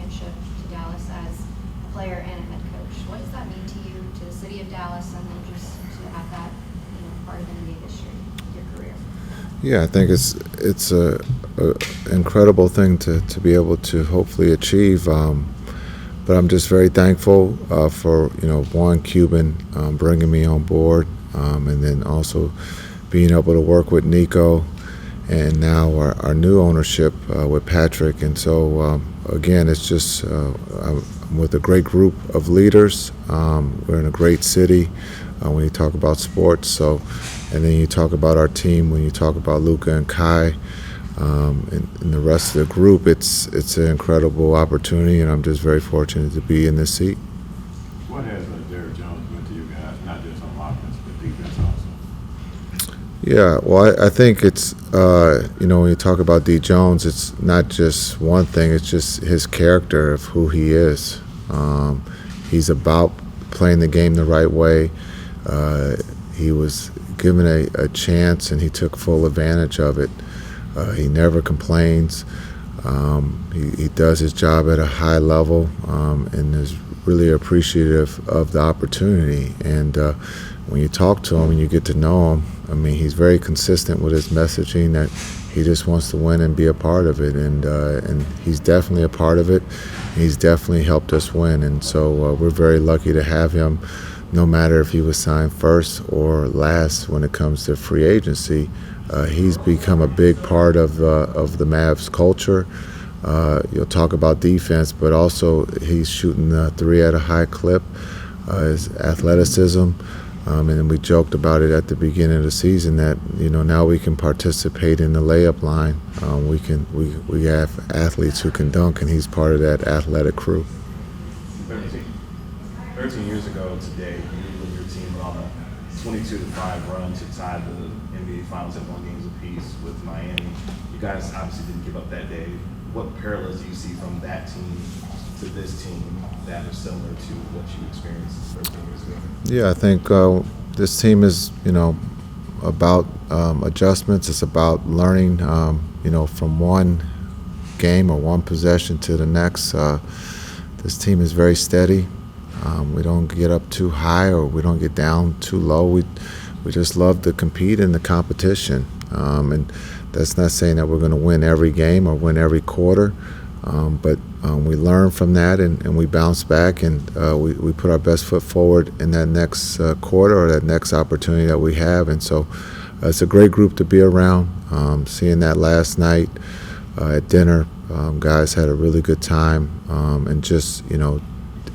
championship to Dallas as a player and a head coach. What does that mean to you, to the city of Dallas, and then just to have that, part of NBA history, your career? Yeah, I think it's a incredible thing to be able to hopefully achieve. But I'm just very thankful for Juan Cuban bringing me on board, and then also being able to work with Nico, and now our new ownership with Patrick. And so again, it's just I'm with a great group of leaders. We're in a great city when you talk about sports. So, and then you talk about our team when you talk about Luka and Kai. And the rest of the group, it's an incredible opportunity, and I'm just very fortunate to be in this seat. What has Derrick Jones meant to you guys, not just on offense, but defense also? Yeah, well, I think it's, when you talk about D. Jones, it's not just one thing, it's just his character of who he is. He's about playing the game the right way. He was given a chance, and he took full advantage of it. He never complains. He does his job at a high level, and is really appreciative of the opportunity. And when you talk to him and you get to know him, I mean, he's very consistent with his messaging that he just wants to win and be a part of it. And he's definitely a part of it. He's definitely helped us win. And so we're very lucky to have him, no matter if he was signed first or last when it comes to free agency. He's become a big part of the Mavs culture. You'll talk about defense, but also he's shooting the three at a high clip. His athleticism, and then we joked about it at the beginning of the season that now we can participate in the layup line. We have athletes who can dunk, and he's part of that athletic crew. 13 years ago today, you and your team were on a 22-5 run to tie the NBA Finals at 1 game apiece with Miami. You guys obviously didn't give up that day. What parallels do you see from that team to this team that are similar to what you experienced 13 years ago? Yeah, I think this team is, about adjustments. It's about learning, from one game or one possession to the next. This team is very steady. We don't get up too high or we don't get down too low. We just love to compete in the competition. And that's not saying that we're going to win every game or win every quarter, but we learn from that and we bounce back and we put our best foot forward in that next quarter or that next opportunity that we have. And so it's a great group to be around. Seeing that last night at dinner, guys had a really good time, and just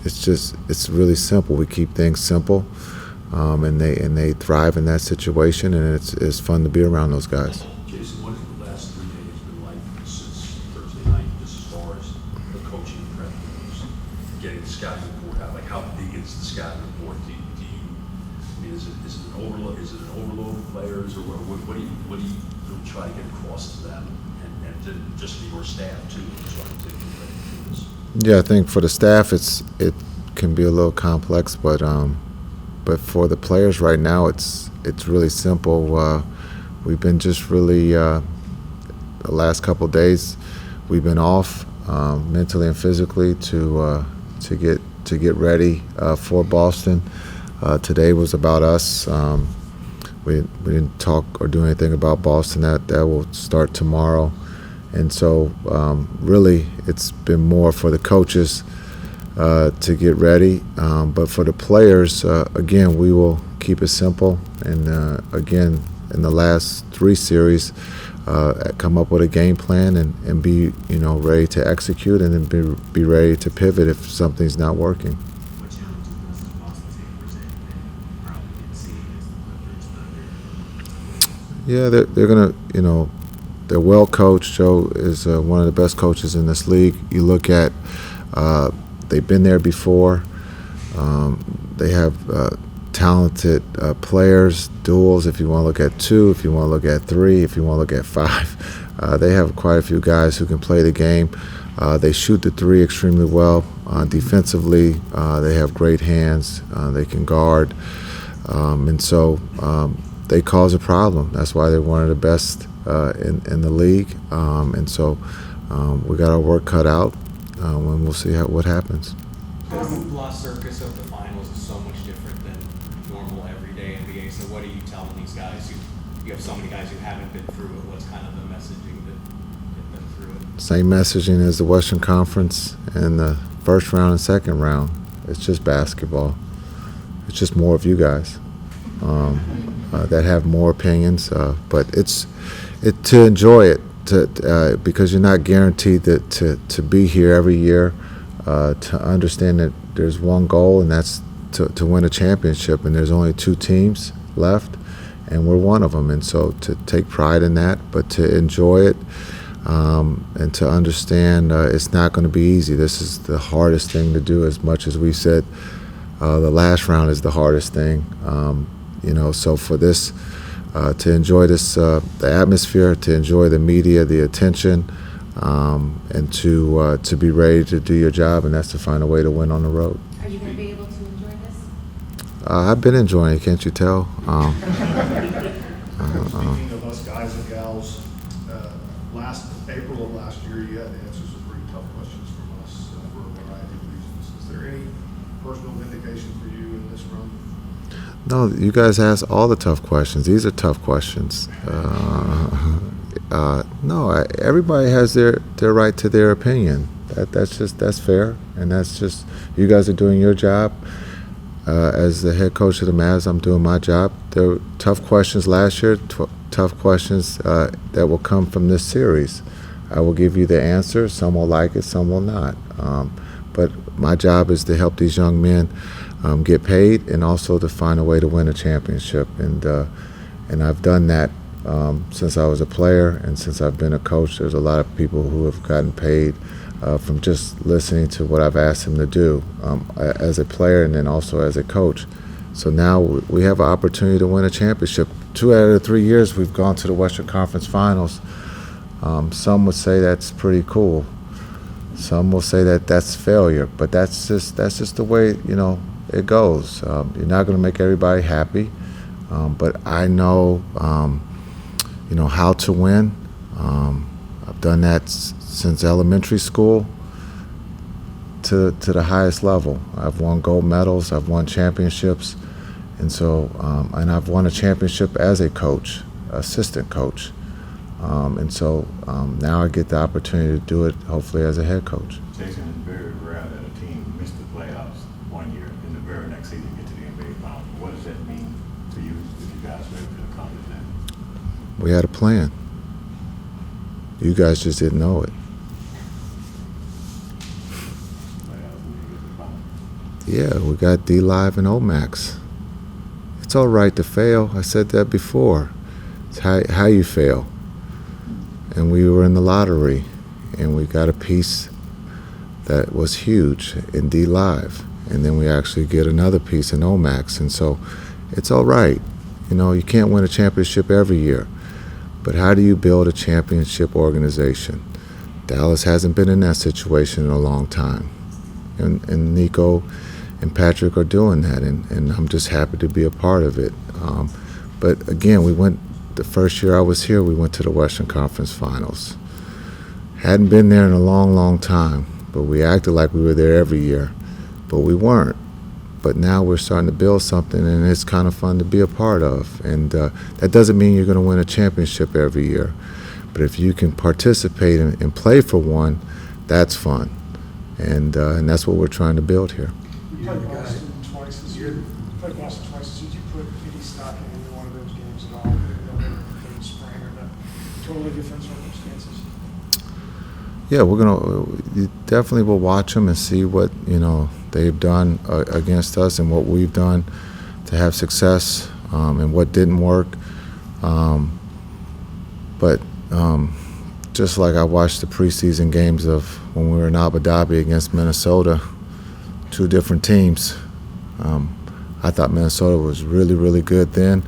it's really simple. We keep things simple, and they thrive in that situation, and it's fun to be around those guys. Jason, what have the last 3 days been like since Thursday night, just as far as the coaching prep goes, getting the scouting report out? Like, how big is the scouting report? Is it an overload? Is it an overload of players, or what do you really try to get across to them, and to just for your staff too, trying to do this? Yeah, I think for the staff, it can be a little complex, but for the players right now, it's really simple. We've been just really the last couple of days, we've been off mentally and physically to get ready for Boston. Today was about us. We didn't talk or do anything about Boston. That will start tomorrow. And so really it's been more for the coaches to get ready. But for the players, again, we will keep it simple. And again, in the last 3 series, come up with a game plan and be ready to execute, and then be ready to pivot if something's not working. What challenges does the Boston team present that probably didn't see against the Clippers? Yeah, they're gonna, they're well coached. Joe is one of the best coaches in this league. You look at, they've been there before. They have talented players, duels, if you want to look at 2, if you want to look at 3, if you want to look at 5. They have quite a few guys who can play the game. They shoot the 3 extremely well. Defensively, they have great hands. They can guard. And so they cause a problem. That's why they're one of the best in the league. And so we got our work cut out. when we'll see what happens. The hoopla circus of the finals is so much different than normal everyday NBA. So what are you telling these guys you have so many guys who haven't been through it? What's kind of the messaging to get them through it? Same messaging as the Western Conference in the first round and second round. It's just basketball. It's just more of you guys that have more opinions, but it's to enjoy it, because you're not guaranteed to be here every year. To understand that there's one goal, and that's to win a championship, and there's only 2 teams left, and we're one of them. And so to take pride in that, but to enjoy it, and to understand it's not going to be easy. This is the hardest thing to do, as much as we said the last round is the hardest thing. So for this, to enjoy this, the atmosphere, to enjoy the media, the attention, and to be ready to do your job, and that's to find a way to win on the road. Are you going to be able to enjoy this? I've been enjoying it, can't you tell? Speaking of us guys and gals, April of last year, you had to answer some pretty tough questions from us for a variety of reasons. Is there any personal vindication for you in this run? No, you guys ask all the tough questions. These are tough questions. No, everybody has their right to their opinion. That's fair, and that's just, you guys are doing your job. As the head coach of the Mavs, I'm doing my job. There were tough questions last year, tough questions that will come from this series. I will give you the answer. Some will like it, some will not. But my job is to help these young men get paid, and also to find a way to win a championship. And I've done that since I was a player, and since I've been a coach. There's a lot of people who have gotten paid from just listening to what I've asked them to do as a player, and then also as a coach. So now we have an opportunity to win a championship. 2 out of the 3 years we've gone to the Western Conference Finals. Some would say that's pretty cool. Some will say that that's failure, but that's just the way it goes. You're not going to make everybody happy, but I know how to win. I've done that since elementary school to the highest level. I've won gold medals. I've won championships, and so and I've won a championship as a coach, assistant coach. And so now I get the opportunity to do it, hopefully, as a head coach. Jason, it's very rare that a team missed the playoffs one year and the very next season get to the NBA Finals. What does that mean to you if you guys were able to accomplish that? We had a plan. You guys just didn't know it. Yeah, we got D-Live and Omax. It's all right to fail. I said that before. It's how you fail. And we were in the lottery, and we got a piece that was huge in D-Live. And then we actually get another piece in Omax. And so it's all right. You can't win a championship every year. But how do you build a championship organization? Dallas hasn't been in that situation in a long time. And Nico and Patrick are doing that, and I'm just happy to be a part of it. But again, the first year I was here, we went to the Western Conference Finals. Hadn't been there in a long, long time, but we acted like we were there every year, but we weren't. But now we're starting to build something, and it's kind of fun to be a part of. And that doesn't mean you're going to win a championship every year, but if you can participate and play for one, that's fun. And that's what we're trying to build here. You played Boston twice this year. Did you put any stock in any one of those games at all? In the spring, or the totally different circumstances? Yeah, you definitely will watch them and see what they've done against us and what we've done to have success, and what didn't work. But just like I watched the preseason games of when we were in Abu Dhabi against Minnesota, 2 different teams. I thought Minnesota was really, really good then.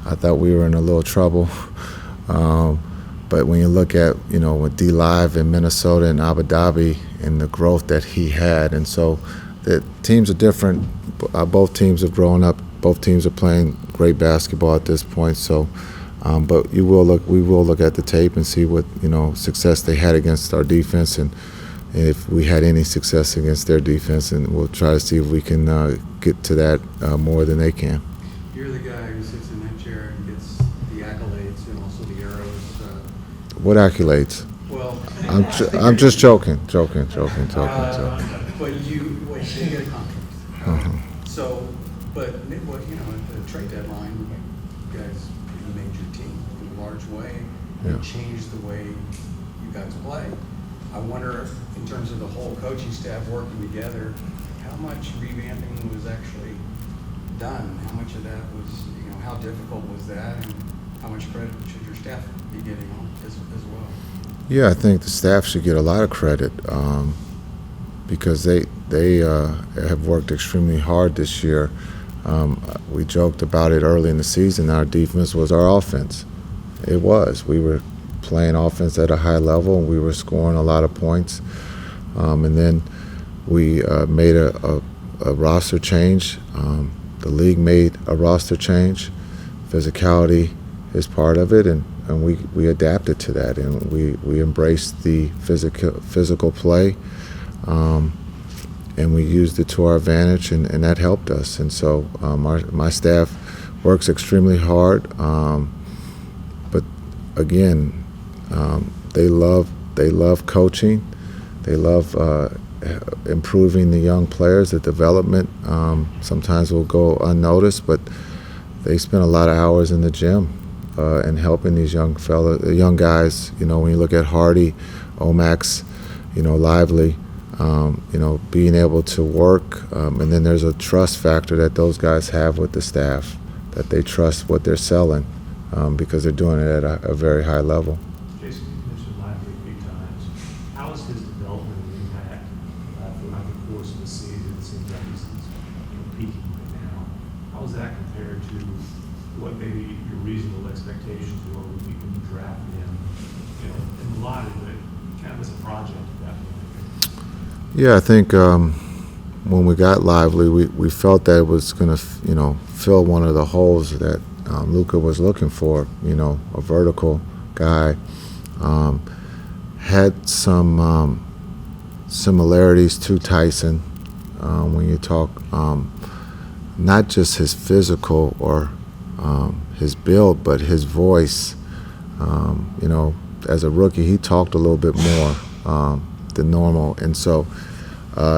I thought we were in a little trouble. But when you look at, with D-Live in Minnesota and Abu Dhabi and the growth that he had, and so the teams are different. Both teams have grown up. Both teams are playing great basketball at this point. So, but we will look at the tape and see what success they had against our defense, and if we had any success against their defense, and we'll try to see if we can get to that more than they can. You're the guy who sits in that chair and gets the accolades and also the arrows. What accolades? Well, I'm just joking. But you get a contract. So, but what you know, at the trade deadline, you guys made your team in a large way. Yeah. And changed the way you guys play. I wonder, in terms of the whole coaching staff working together, how much revamping was actually done? How much of that was, you know, how difficult was that, and how much credit should your staff be getting on as well? Yeah, I think the staff should get a lot of credit because they have worked extremely hard this year. We joked about it early in the season. Our defense was our offense. It was. We were playing offense at a high level, and we were scoring a lot of points. And then we made a roster change. The league made a roster change. Physicality is part of it, and we adapted to that, and we embraced the physical play, and we used it to our advantage, and that helped us. And so my staff works extremely hard, but again, they love coaching. They love improving the young players. The development sometimes will go unnoticed, but they spend a lot of hours in the gym and helping these young guys. You know, when you look at Hardy, Omax, you know, Lively, you know, being able to work, and then there's a trust factor that those guys have with the staff, that they trust what they're selling because they're doing it at a very high level. Jason, you mentioned Lively a few times. How is his development and impact throughout the course of the season? It seems like he's peaking right now. How is that compared to what maybe your reasonable expectations were when you drafted him? You know, in the lottery, but kind of as a project at that point. Yeah, I think when we got Lively, we felt that it was going to, you know, fill one of the holes that Luka was looking for. You know, a vertical guy. Had some similarities to Tyson when you talk not just his physical or his build, but his voice. You know, as a rookie, he talked a little bit more than normal, and so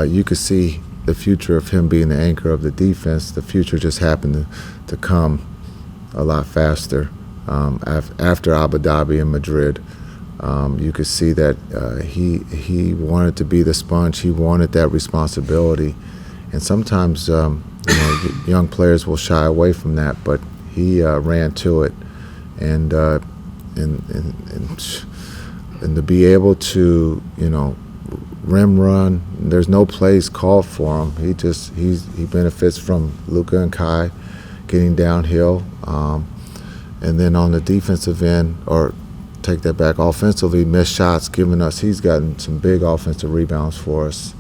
you could see the future of him being the anchor of the defense. The future just happened to come a lot faster after Abu Dhabi and Madrid. You could see that he wanted to be the sponge. He wanted that responsibility, and sometimes you know, young players will shy away from that, but he ran to it, and to be able to, you know, rim run. There's no plays called for him. He benefits from Luka and Kai getting downhill, and then on the defensive end, or take that back, offensively, missed shots, he's gotten some big offensive rebounds for us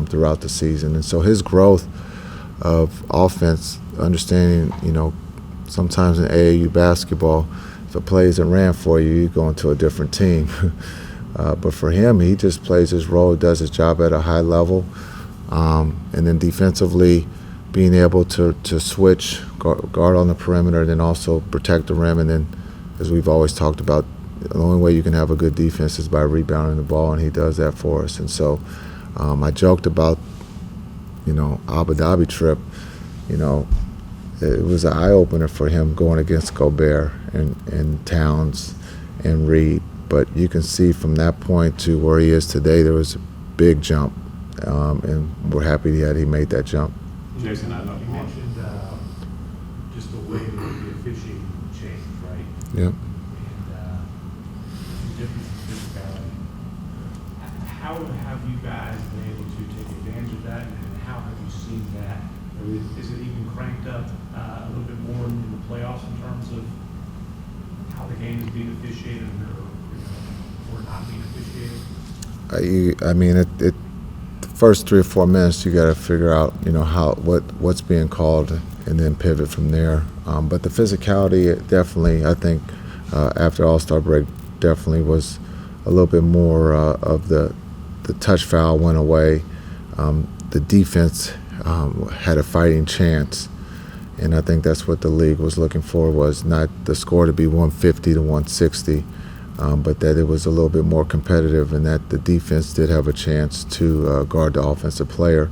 throughout the season. And so his growth of offense, understanding, you know, sometimes in AAU basketball, if a play isn't ran for you, you go into a different team. But for him, he just plays his role, does his job at a high level. And then defensively, being able to switch, guard on the perimeter, and then also protect the rim. And then, as we've always talked about, the only way you can have a good defense is by rebounding the ball, and he does that for us. And so I joked about, you know, Abu Dhabi trip. You know, it was an eye-opener for him going against Gobert and Towns and Reed. But you can see from that point to where he is today, there was a big jump, and we're happy that he made that jump. Jason, I know you mentioned just the way that the officiating changed, right? Yep. And difference in physicality. How have you guys been able to take advantage of that, and how have you seen that? Or is it even cranked up a little bit more in the playoffs in terms of how the game is being officiated or not being officiated? I mean, the first 3 or 4 minutes, you got to figure out, you know, what's being called, and then pivot from there. But the physicality, definitely, I think, after All-Star break, definitely was a little bit more of the the touch foul went away. The defense had a fighting chance, and I think that's what the league was looking for, was not the score to be 150 to 160, but that it was a little bit more competitive, and that the defense did have a chance to guard the offensive player,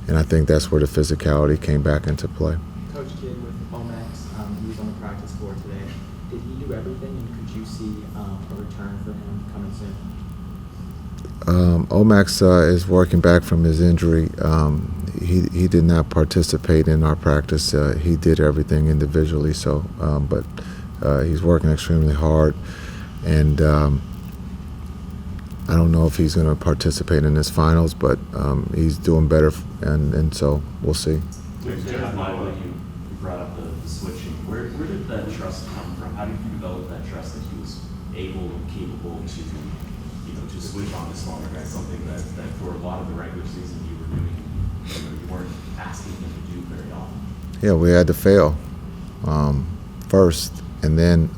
and I think that's where the physicality came back into play. Coach Kidd with Omax, he was on the practice floor today. Did he do everything, and could you see a return for him coming soon? Omax is working back from his injury. He did not participate in our practice. He did everything individually, so but he's working extremely hard, and I don't know if he's going to participate in this finals, but he's doing better, and so we'll see. Jeff, Michael, you brought up the switching. Where did that trust come from? How did you develop that trust that he was able and capable to switch on this longer guy? Something that for a lot of the regular season you were doing, you weren't asking him to do very often. Yeah, we had to fail first, and then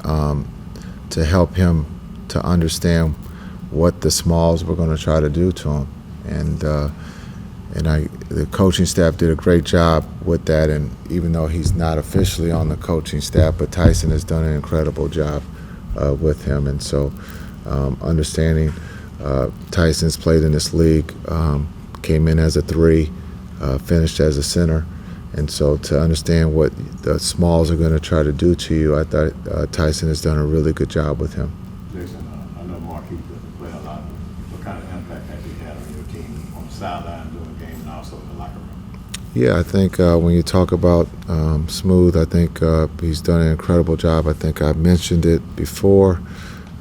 to help him to understand what the smalls were going to try to do to him, and the coaching staff did a great job with that. And even though he's not officially on the coaching staff, but Tyson has done an incredible job with him, and so understanding Tyson's played in this league, came in as a 3, finished as a center, and so to understand what the smalls are going to try to do to you, I thought Tyson has done a really good job with him. Jason, I know Marquise doesn't play a lot. What kind of impact has he had on your team on the sideline during the game and also in the locker room? Yeah, I think when you talk about Smooth, I think he's done an incredible job. I think I've mentioned it before.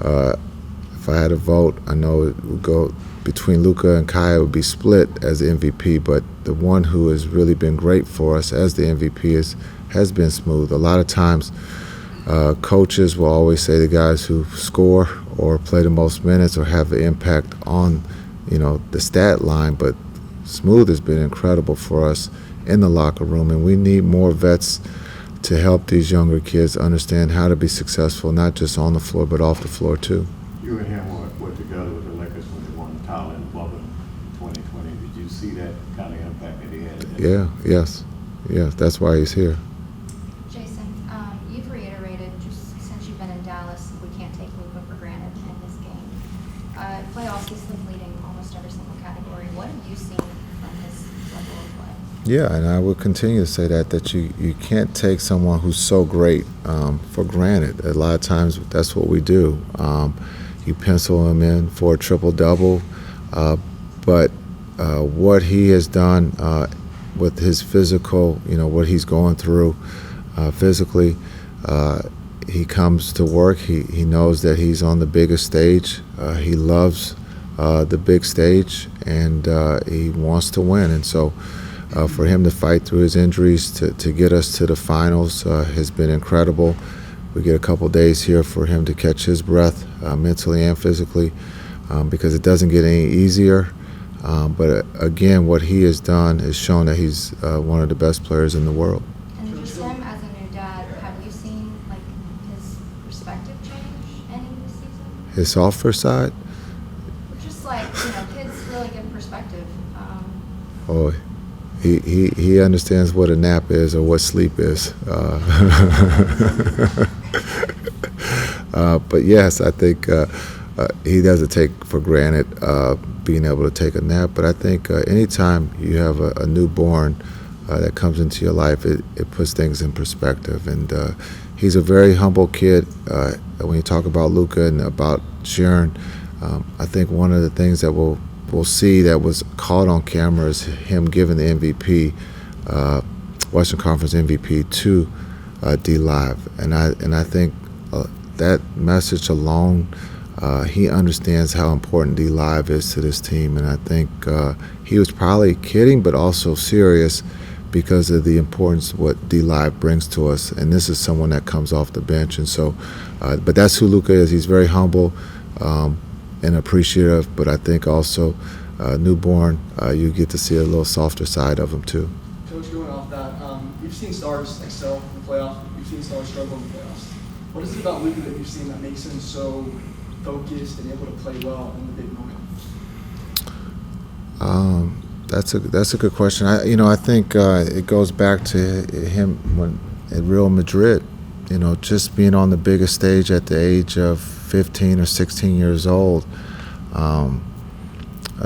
If I had a vote, I know it would go between Luka and Kai. It would be split as the MVP, but the one who has really been great for us as the MVP has been Smooth. A lot of times coaches will always say the guys who score or play the most minutes or have the impact on the stat line, but Smooth has been incredible for us in the locker room, and we need more vets to help these younger kids understand how to be successful, not just on the floor but off the floor too. You and him were together with the Lakers when they won the title in the bubble in 2020. Did you see that kind of impact that he had? Yes, that's why he's here. Jason, you've reiterated just since you've been in Dallas, we can't take Luka for granted in this game. Playoffs, he's leading almost every single category. What have you seen from his level of play? Yeah, and I will continue to say that you can't take someone who's so great for granted. A lot of times that's what we do. You pencil him in for a triple-double, but what he has done with his physical, what he's going through physically, he comes to work. He knows that he's on the biggest stage. He loves the big stage, and he wants to win. And so for him to fight through his injuries to get us to the finals has been incredible. We get a couple days here for him to catch his breath mentally and physically, because it doesn't get any easier. But again, what he has done is shown that he's one of the best players in the world. And just him as a new dad, have you seen his perspective change any this season? His softer side? Just kids really give perspective. Oh, he understands what a nap is or what sleep is. But yes, I think he doesn't take for granted being able to take a nap. But I think anytime you have a newborn that comes into your life, it puts things in perspective. And he's a very humble kid. When you talk about Luka and about Sharon, I think one of the things that we'll see that was caught on camera is him giving the MVP, Western Conference MVP, to D-Live. And I think that message alone, he understands how important D-Live is to this team. And I think he was probably kidding but also serious because of the importance of what D-Live brings to us. And this is someone that comes off the bench. And so, but that's who Luka is. He's very humble and appreciative, but I think also newborn, you get to see a little softer side of him too. Coach, going off that, you've seen stars excel in the playoffs. You've seen stars struggle in the playoffs. What is it about Luka that you've seen that makes him so focused and able to play well in the big moment? That's a good question. I think it goes back to him when at Real Madrid. Just being on the biggest stage at the age of 15 or 16 years old. I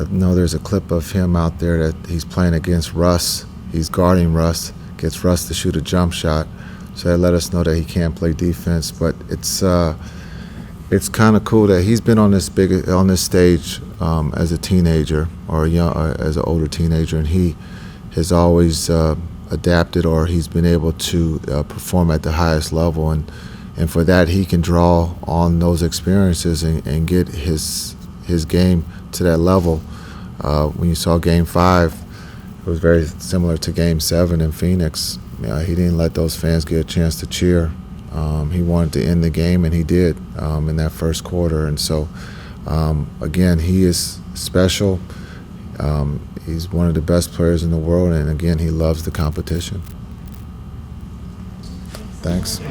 know there's a clip of him out there that he's playing against Russ. He's guarding Russ, gets Russ to shoot a jump shot. So that let us know that he can't play defense. But it's kind of cool that he's been on this stage as a teenager or as an older teenager, and he has always adapted, or he's been able to perform at the highest level, and for that he can draw on those experiences and get his game to that level. When you saw Game 5, it was very similar to Game 7 in Phoenix. He didn't let those fans get a chance to cheer. He wanted to end the game, and he did in that first quarter. And so, again, he is special. He's one of the best players in the world, and again, he loves the competition. Thanks.